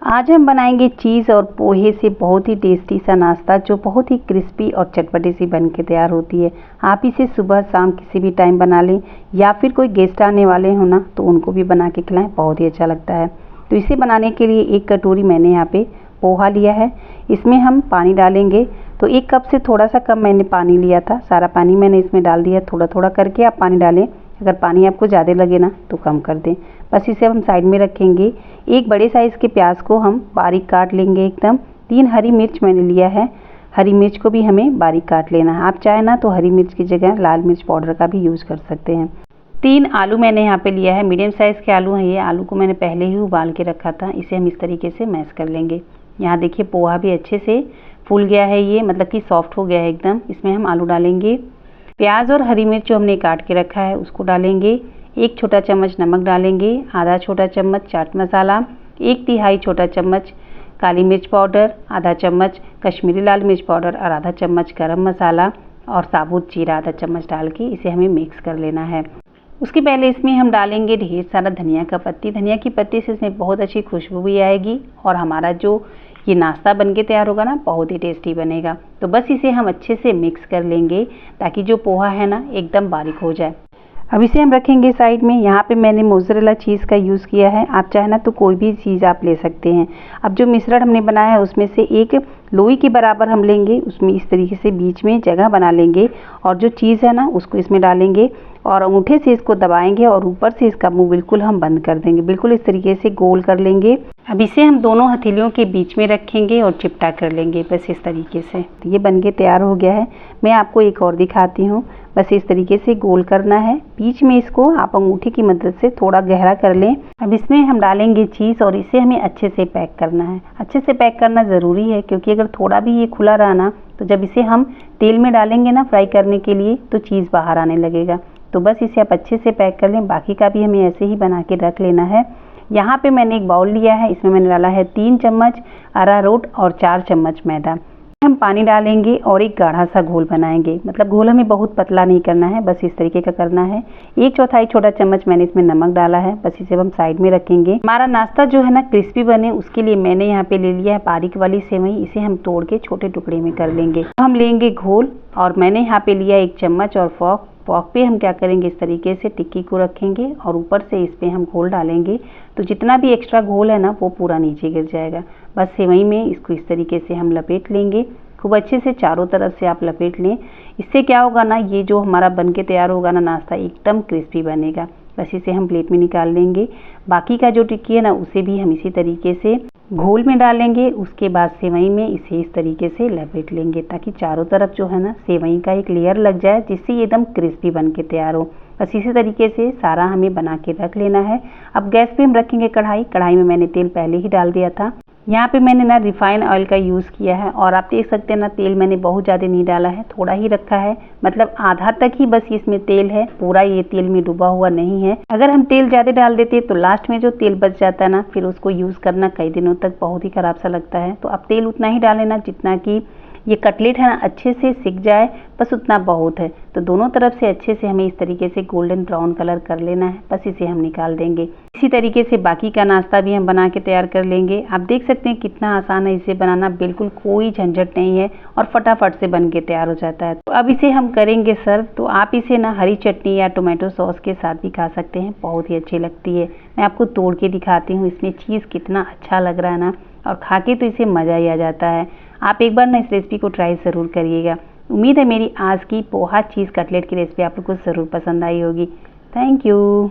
आज हम बनाएंगे चीज़ और पोहे से बहुत ही टेस्टी सा नाश्ता जो बहुत ही क्रिस्पी और चटपटी सी बन के तैयार होती है। आप इसे सुबह शाम किसी भी टाइम बना लें या फिर कोई गेस्ट आने वाले हो ना तो उनको भी बना के खिलाएं, बहुत ही अच्छा लगता है। तो इसे बनाने के लिए 1 कटोरी मैंने यहाँ पे पोहा लिया है। इसमें हम पानी डालेंगे, तो 1 कप से थोड़ा सा कम मैंने पानी लिया था। सारा पानी मैंने इसमें डाल दिया। थोड़ा थोड़ा करके आप पानी डालें, अगर पानी आपको ज़्यादा लगे ना तो कम कर दें। बस इसे हम साइड में रखेंगे। एक बड़े साइज़ के प्याज को हम बारीक काट लेंगे एकदम। 3 हरी मिर्च मैंने लिया है, हरी मिर्च को भी हमें बारीक काट लेना है। आप चाहे ना तो हरी मिर्च की जगह लाल मिर्च पाउडर का भी यूज़ कर सकते हैं। 3 आलू मैंने यहाँ पे लिया है, मीडियम साइज़ के आलू हैं ये। आलू को मैंने पहले ही उबाल के रखा था। इसे हम इस तरीके से मैश कर लेंगे। यहाँ देखिए पोहा भी अच्छे से फूल गया है, ये मतलब कि सॉफ्ट हो गया है एकदम। इसमें हम आलू डालेंगे, प्याज और हरी मिर्च जो हमने काट के रखा है उसको डालेंगे। 1 छोटा चम्मच नमक डालेंगे, आधा छोटा चम्मच चाट मसाला, 1 तिहाई छोटा चम्मच काली मिर्च पाउडर, आधा चम्मच कश्मीरी लाल मिर्च पाउडर और आधा चम्मच गरम मसाला और साबुत जीरा आधा चम्मच डाल के इसे हमें मिक्स कर लेना है। उसके पहले इसमें हम डालेंगे ढेर सारा धनिया का पत्ती। धनिया की पत्ती से इसमें बहुत अच्छी खुशबू भी आएगी और हमारा जो ये नाश्ता बनके तैयार होगा ना बहुत ही टेस्टी बनेगा। तो बस इसे हम अच्छे से मिक्स कर लेंगे ताकि जो पोहा है ना एकदम बारीक हो जाए। अब इसे हम रखेंगे साइड में। यहाँ पे मैंने मोज़रेला चीज़ का यूज़ किया है, आप चाहे ना तो कोई भी चीज़ आप ले सकते हैं। अब जो मिश्रण हमने बनाया है उसमें से एक लोई के बराबर हम लेंगे, उसमें इस तरीके से बीच में जगह बना लेंगे और जो चीज़ है ना उसको इसमें डालेंगे और अंगूठे से इसको दबाएंगे और ऊपर से इसका मुंह बिल्कुल हम बंद कर देंगे। बिल्कुल इस तरीके से गोल कर लेंगे। अब इसे हम दोनों हथेलियों के बीच में रखेंगे और चिपटा कर लेंगे बस इस तरीके से। तो ये बनके तैयार हो गया है। मैं आपको एक और दिखाती हूँ। बस इस तरीके से गोल करना है, बीच में इसको आप अंगूठे की मदद से थोड़ा गहरा कर लें। अब इसमें हम डालेंगे चीज़ और इसे हमें अच्छे से पैक करना है। अच्छे से पैक करना ज़रूरी है क्योंकि अगर थोड़ा भी ये खुला रहा ना तो जब इसे हम तेल में डालेंगे ना फ्राई करने के लिए तो चीज़ बाहर आने लगेगा। तो बस इसे आप अच्छे से पैक कर लें। बाकी का भी हमें ऐसे ही बना के रख लेना है। यहाँ पे मैंने एक बाउल लिया है, इसमें मैंने डाला है 3 चम्मच अरारोट और 4 चम्मच मैदा। हम पानी डालेंगे और एक गाढ़ा सा घोल बनाएंगे। मतलब घोल हमें बहुत पतला नहीं करना है, बस इस तरीके का करना है। 1/4 छोटा चम्मच मैंने इसमें नमक डाला है। बस इसे हम साइड में रखेंगे। हमारा नाश्ता जो है ना क्रिस्पी बने उसके लिए मैंने यहाँ पे ले लिया है बारीक वाली सेवई। इसे हम तोड़ के छोटे टुकड़े में कर लेंगे। हम लेंगे घोल और मैंने यहाँ पे लिया 1 चम्मच और फॉक पे हम क्या करेंगे इस तरीके से टिक्की को रखेंगे और ऊपर से इस पे हम घोल डालेंगे। तो जितना भी एक्स्ट्रा घोल है ना वो पूरा नीचे गिर जाएगा। बस सेवई में इसको इस तरीके से हम लपेट लेंगे। खूब अच्छे से चारों तरफ से आप लपेट लें। इससे क्या होगा ना, ये जो हमारा बनके तैयार होगा ना नाश्ता एकदम क्रिस्पी बनेगा। बस इसे हम प्लेट में निकाल लेंगे। बाकी का जो टिक्की है ना उसे भी हम इसी तरीके से घोल में डालेंगे। उसके बाद सेवई में इसे इस तरीके से लपेट लेंगे ताकि चारों तरफ जो है ना सेवई का एक लेयर लग जाए, जिससे ये एकदम क्रिस्पी बन के तैयार हो। बस इसी तरीके से सारा हमें बना के रख लेना है। अब गैस पे हम रखेंगे कढ़ाई में मैंने तेल पहले ही डाल दिया था। यहाँ पे मैंने ना रिफाइंड ऑयल का यूज़ किया है और आप देख सकते हैं ना तेल मैंने बहुत ज़्यादा नहीं डाला है, थोड़ा ही रखा है। मतलब आधा तक ही बस इसमें तेल है, पूरा ये तेल में डूबा हुआ नहीं है। अगर हम तेल ज़्यादा डाल देते तो लास्ट में जो तेल बच जाता है ना फिर उसको यूज़ करना कई दिनों तक बहुत ही ख़राब सा लगता है। तो आप तेल उतना ही डालें ना जितना कि ये कटलेट है ना अच्छे से सिक जाए, बस उतना बहुत है। तो दोनों तरफ से अच्छे से हमें इस तरीके से गोल्डन ब्राउन कलर कर लेना है। बस इसे हम निकाल देंगे। इसी तरीके से बाकी का नाश्ता भी हम बना के तैयार कर लेंगे। आप देख सकते हैं कितना आसान है इसे बनाना, बिल्कुल कोई झंझट नहीं है और फटाफट से बन के तैयार हो जाता है। तो अब इसे हम करेंगे सर्व। तो आप इसे ना हरी चटनी या टोमेटो सॉस के साथ भी खा सकते हैं, बहुत ही अच्छी लगती है। मैं आपको तोड़ के दिखाती हूँ, इसमें चीज़ कितना अच्छा लग रहा है ना, और खा के तो इसे मज़ा ही आ जाता है। आप एक बार ना इस रेसिपी को ट्राई ज़रूर करिएगा। उम्मीद है मेरी आज की पोहा चीज़ कटलेट की रेसिपी आप लोग को ज़रूर पसंद आई होगी। Thank you.